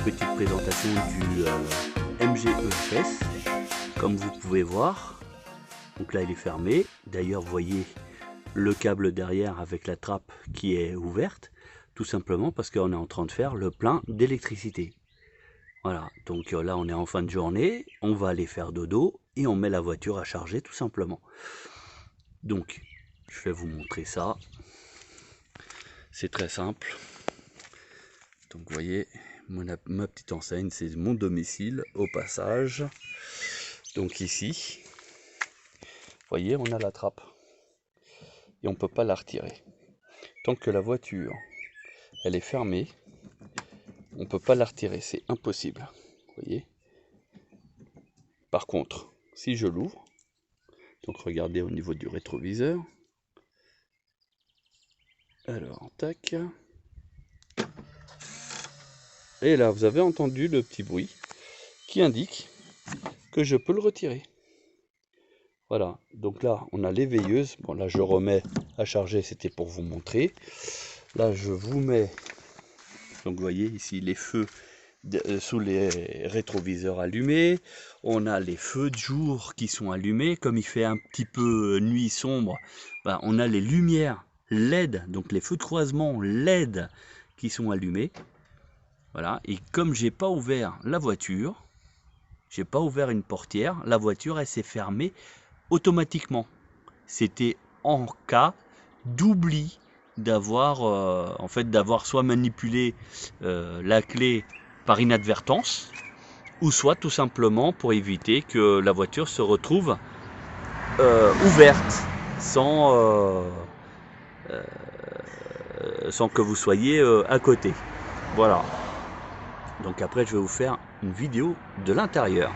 Petite présentation du MG EHS, comme vous pouvez voir. Donc là il est fermé, d'ailleurs vous voyez le câble derrière avec la trappe qui est ouverte, tout simplement parce qu'on est en train de faire le plein d'électricité. Voilà, donc là on est en fin de journée, on va aller faire dodo et on met la voiture à charger tout simplement. Donc je vais vous montrer ça, c'est très simple. Donc vous voyez, ma petite enseigne, c'est mon domicile au passage. Donc ici, vous voyez, on a la trappe et on ne peut pas la retirer. Tant que la voiture, elle est fermée, on ne peut pas la retirer, c'est impossible. Vous voyez. Par contre, si je l'ouvre, donc regardez au niveau du rétroviseur. Alors, tac. Et là, vous avez entendu le petit bruit qui indique que je peux le retirer. Voilà, donc là, on a les veilleuses. Bon, là, je remets à charger, c'était pour vous montrer. Là, je vous mets, donc vous voyez ici, les feux sous les rétroviseurs allumés. On a les feux de jour qui sont allumés. Comme il fait un petit peu nuit sombre, ben, on a les lumières LED, donc les feux de croisement LED qui sont allumés. Voilà, et comme j'ai pas ouvert la voiture, j'ai pas ouvert une portière, la voiture elle s'est fermée automatiquement. C'était en cas d'oubli d'avoir en fait d'avoir soit manipulé la clé par inadvertance, ou soit tout simplement pour éviter que la voiture se retrouve ouverte sans que vous soyez à côté. Voilà. Donc après je vais vous faire une vidéo de l'intérieur.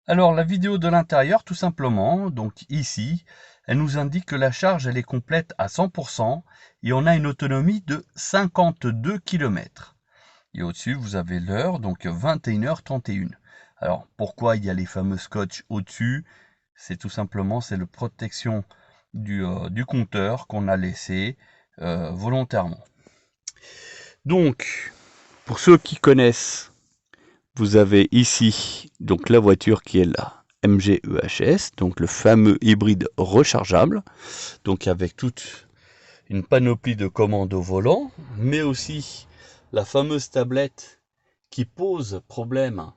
Alors la vidéo de l'intérieur tout simplement, donc ici, elle nous indique que la charge elle est complète à 100% et on a une autonomie de 52 km. Et au-dessus vous avez l'heure, donc 21h31. Alors pourquoi il y a les fameux scotch au-dessus? C'est tout simplement c'est la protection du compteur qu'on a laissé volontairement. Donc pour ceux qui connaissent, vous avez ici donc la voiture qui est la MG EHS, donc le fameux hybride rechargeable, donc avec toute une panoplie de commandes au volant, mais aussi la fameuse tablette qui pose problème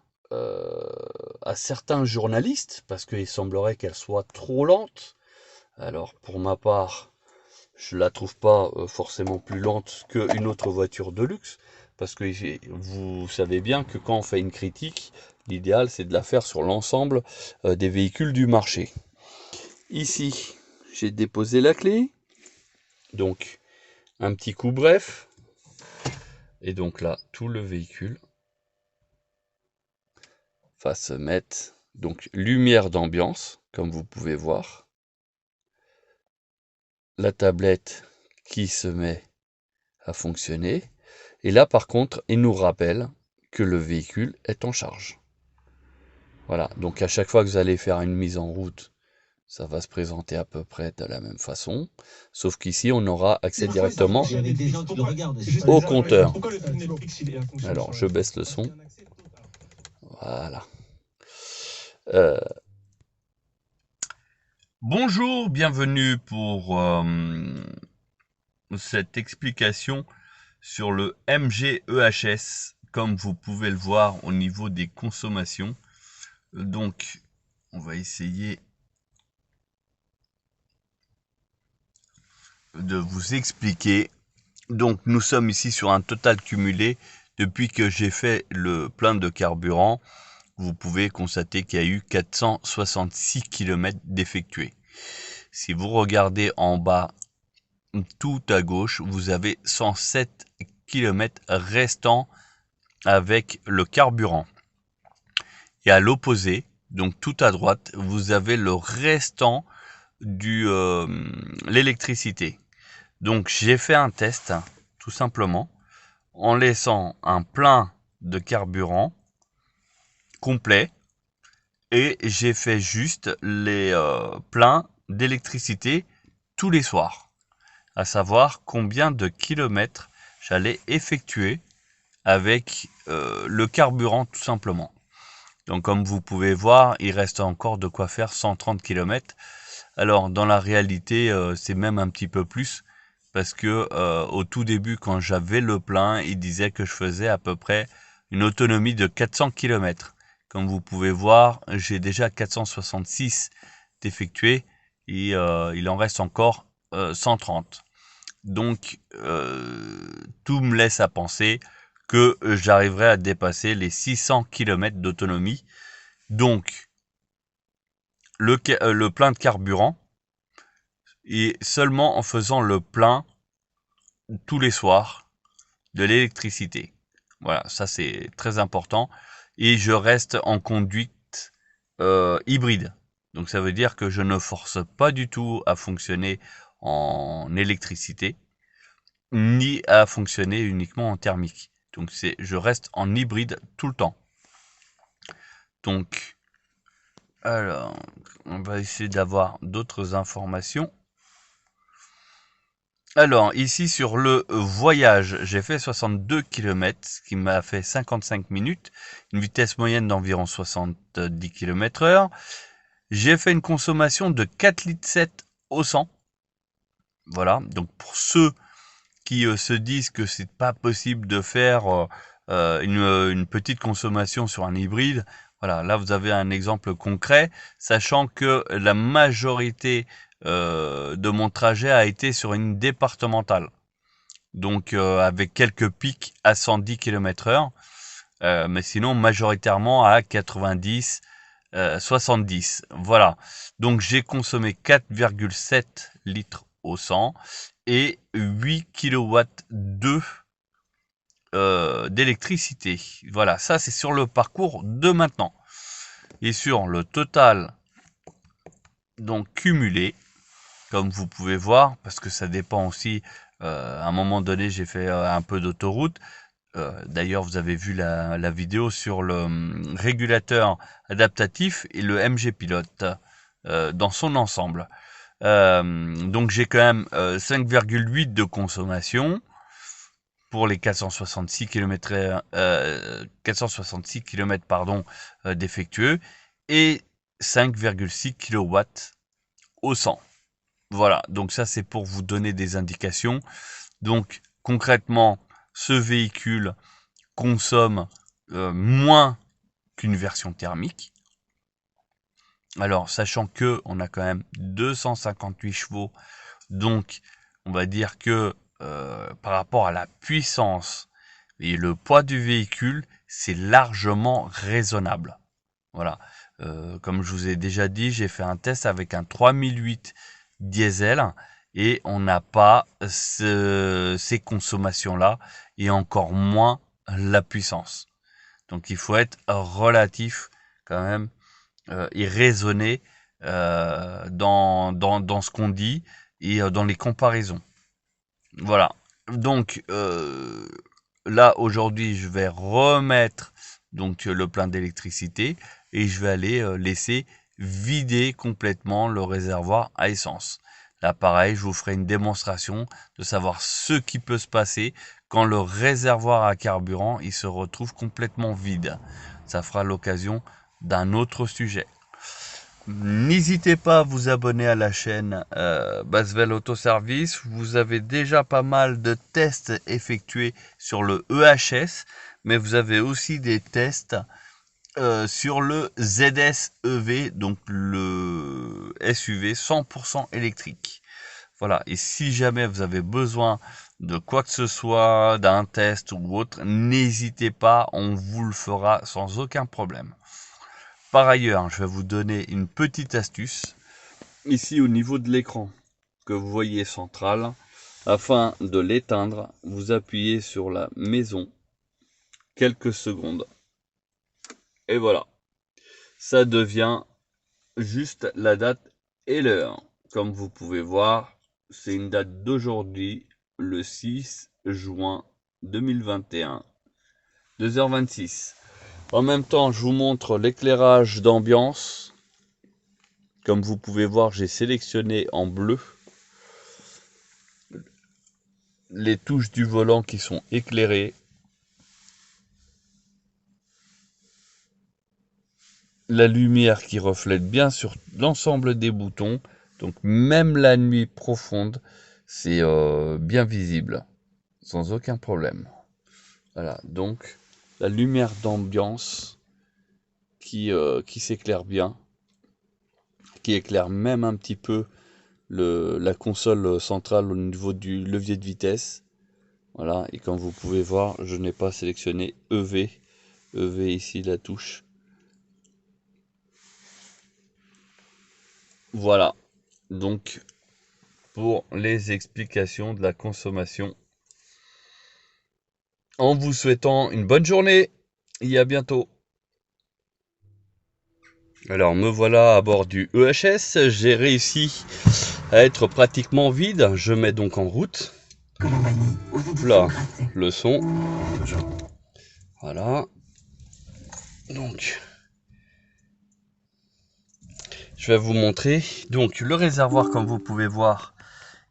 à certains journalistes, parce qu'il semblerait qu'elle soit trop lente. Alors pour ma part, je la trouve pas forcément plus lente qu'une autre voiture de luxe, parce que vous savez bien que quand on fait une critique, l'idéal c'est de la faire sur l'ensemble des véhicules du marché. Ici, j'ai déposé la clé, donc un petit coup bref, et donc là, tout le véhicule va se mettre, donc lumière d'ambiance, comme vous pouvez voir, la tablette qui se met à fonctionner. Et là, par contre, il nous rappelle que le véhicule est en charge. Voilà, donc à chaque fois que vous allez faire une mise en route, ça va se présenter à peu près de la même façon. Sauf qu'ici, on aura accès directement au compteur. Alors, je baisse le son. Voilà. Bonjour, bienvenue pour cette explication sur le MG EHS, comme vous pouvez le voir au niveau des consommations. Donc, on va essayer de vous expliquer. Donc, nous sommes ici sur un total cumulé. Depuis que j'ai fait le plein de carburant, vous pouvez constater qu'il y a eu 466 km d'effectués. Si vous regardez en bas, tout à gauche, vous avez 107 km restants avec le carburant. Et à l'opposé, donc tout à droite, vous avez le restant de l'électricité. Donc j'ai fait un test tout simplement, en laissant un plein de carburant complet, et j'ai fait juste les pleins d'électricité tous les soirs, à savoir combien de kilomètres j'allais effectuer avec le carburant tout simplement. Donc comme vous pouvez voir, il reste encore de quoi faire 130 km. Alors dans la réalité, c'est même un petit peu plus, parce que au tout début, quand j'avais le plein, il disait que je faisais à peu près une autonomie de 400 km. Comme vous pouvez voir, j'ai déjà 466 d'effectués et il en reste encore 130. Donc tout me laisse à penser que j'arriverai à dépasser les 600 km d'autonomie. Donc le plein de carburant, et seulement en faisant le plein tous les soirs de l'électricité. Voilà, ça c'est très important. Et je reste en conduite hybride. Donc ça veut dire que je ne force pas du tout à fonctionner en électricité, ni à fonctionner uniquement en thermique. Donc je reste en hybride tout le temps. Donc, alors, on va essayer d'avoir d'autres informations. Alors, ici sur le voyage, j'ai fait 62 km, ce qui m'a fait 55 minutes, une vitesse moyenne d'environ 70 km/h. J'ai fait une consommation de 4,7 litres au 100. Voilà, donc pour ceux qui se disent que c'est pas possible de faire une petite consommation sur un hybride, voilà, là vous avez un exemple concret, sachant que la majorité de mon trajet a été sur une départementale, donc avec quelques pics à 110 km/h, mais sinon majoritairement à 90, 70. Voilà, donc j'ai consommé 4,7 litres au 100 et 8 kW d'électricité. Voilà, ça c'est sur le parcours de maintenant. Et sur le total, donc cumulé, comme vous pouvez voir, parce que ça dépend aussi, à un moment donné j'ai fait un peu d'autoroute. D'ailleurs vous avez vu la vidéo sur le régulateur adaptatif et le MG Pilote dans son ensemble. Donc j'ai quand même 5,8 de consommation pour les 466 km, 466 km pardon, défectueux, et 5,6 kW au 100. Voilà, donc ça c'est pour vous donner des indications. Donc concrètement, ce véhicule consomme moins qu'une version thermique. Alors sachant que on a quand même 258 chevaux, donc on va dire que par rapport à la puissance et le poids du véhicule, c'est largement raisonnable. Voilà. Comme je vous ai déjà dit, j'ai fait un test avec un 3008 diesel et on n'a pas ces consommations-là et encore moins la puissance. Donc il faut être relatif quand même et raisonné dans ce qu'on dit et dans les comparaisons. Voilà. Donc là aujourd'hui je vais remettre donc le plein d'électricité et je vais aller laisser vider complètement le réservoir à essence. Là pareil, je vous ferai une démonstration de savoir ce qui peut se passer quand le réservoir à carburant il se retrouve complètement vide. Ça fera l'occasion d'un autre sujet. N'hésitez pas à vous abonner à la chaîne Basvel Autoservice. Vous avez déjà pas mal de tests effectués sur le EHS, mais vous avez aussi des tests sur le ZS-EV, donc le SUV 100% électrique. Voilà, et si jamais vous avez besoin de quoi que ce soit, d'un test ou autre, n'hésitez pas, on vous le fera sans aucun problème. Par ailleurs, je vais vous donner une petite astuce ici au niveau de l'écran que vous voyez central. Afin de l'éteindre, vous appuyez sur la maison quelques secondes. Et voilà, ça devient juste la date et l'heure. Comme vous pouvez voir, c'est une date d'aujourd'hui, le 6 juin 2021, 2h26. En même temps, je vous montre l'éclairage d'ambiance. Comme vous pouvez voir, j'ai sélectionné en bleu les touches du volant qui sont éclairées. La lumière qui reflète bien sur l'ensemble des boutons. Donc même la nuit profonde, c'est bien visible, sans aucun problème. Voilà, donc la lumière d'ambiance qui s'éclaire bien, qui éclaire même un petit peu la console centrale au niveau du levier de vitesse. Voilà, et comme vous pouvez voir, je n'ai pas sélectionné EV. EV ici, la touche. Voilà, donc pour les explications de la consommation. En vous souhaitant une bonne journée et à bientôt. Alors me voilà à bord du EHS, j'ai réussi à être pratiquement vide, je mets donc en route. Là, le son. Voilà. Donc, je vais vous montrer. Donc, le réservoir, comme vous pouvez voir,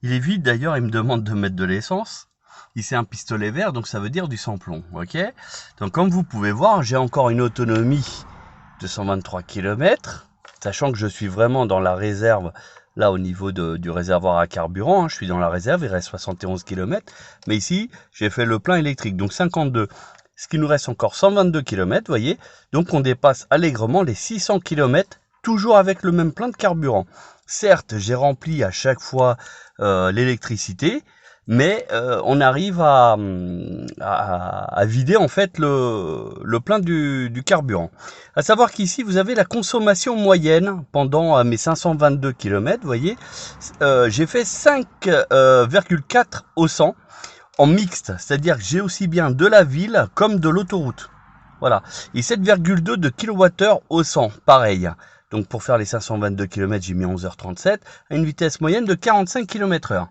il est vide. D'ailleurs, il me demande de mettre de l'essence. Ici, un pistolet vert, donc ça veut dire du sans-plomb. Ok. Donc, comme vous pouvez voir, j'ai encore une autonomie de 123 km, sachant que je suis vraiment dans la réserve. Là, au niveau du réservoir à carburant, je suis dans la réserve, il reste 71 km. Mais ici, j'ai fait le plein électrique, donc 52. Ce qui nous reste encore 122 km, vous voyez. Donc, on dépasse allègrement les 600 km, toujours avec le même plein de carburant. Certes, j'ai rempli à chaque fois l'électricité, mais on arrive à vider en fait le plein du carburant. À savoir qu'ici, vous avez la consommation moyenne pendant mes 522 km, vous voyez, j'ai fait 5,4 au 100 en mixte, c'est-à-dire que j'ai aussi bien de la ville comme de l'autoroute. Voilà, et 7,2 de kWh au 100, pareil. Donc pour faire les 522 km, j'ai mis 11h37 à une vitesse moyenne de 45 km/h.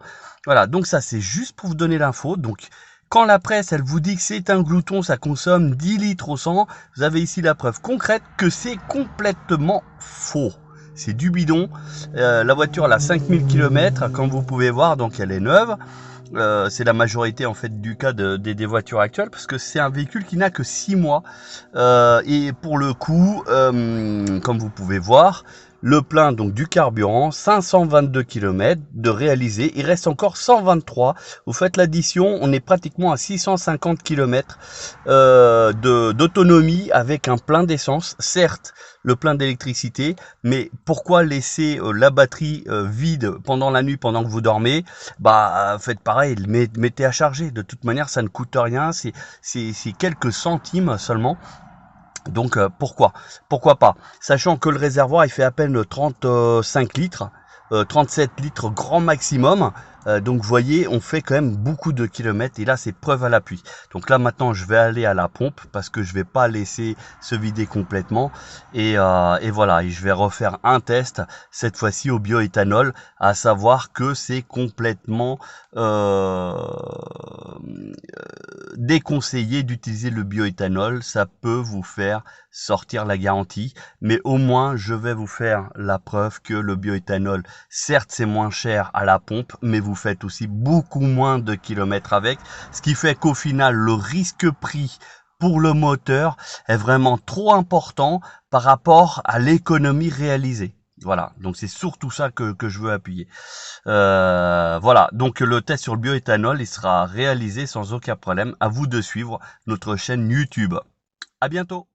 Voilà, donc ça c'est juste pour vous donner l'info. Donc quand la presse, elle vous dit que c'est un glouton, ça consomme 10 litres au 100, vous avez ici la preuve concrète que c'est complètement faux. C'est du bidon. La voiture elle a 5000 km, comme vous pouvez voir, donc elle est neuve. C'est la majorité en fait du cas des voitures actuelles, parce que c'est un véhicule qui n'a que 6 mois. Et pour le coup, comme vous pouvez voir, le plein donc du carburant, 522 km de réalisé, il reste encore 123. Vous faites l'addition, on est pratiquement à 650 km d'autonomie avec un plein d'essence. Certes, le plein d'électricité, mais pourquoi laisser la batterie vide pendant la nuit, pendant que vous dormez? Bah faites pareil, mettez à charger. De toute manière, ça ne coûte rien, c'est quelques centimes seulement. Donc pourquoi pas, sachant que le réservoir il fait à peine 35 litres, 37 litres grand maximum. Donc vous voyez, on fait quand même beaucoup de kilomètres, et là c'est preuve à l'appui. Donc là maintenant je vais aller à la pompe parce que je vais pas laisser se vider complètement, et voilà, et je vais refaire un test cette fois-ci au bioéthanol, à savoir que c'est complètement déconseillé d'utiliser le bioéthanol. Ça peut vous faire sortir la garantie, mais au moins je vais vous faire la preuve que le bioéthanol, certes c'est moins cher à la pompe, mais vous faites aussi beaucoup moins de kilomètres avec, ce qui fait qu'au final le risque-prix pour le moteur est vraiment trop important par rapport à l'économie réalisée. Voilà, donc c'est surtout ça que je veux appuyer. Voilà, donc le test sur le bioéthanol, il sera réalisé sans aucun problème. À vous de suivre notre chaîne YouTube. À bientôt.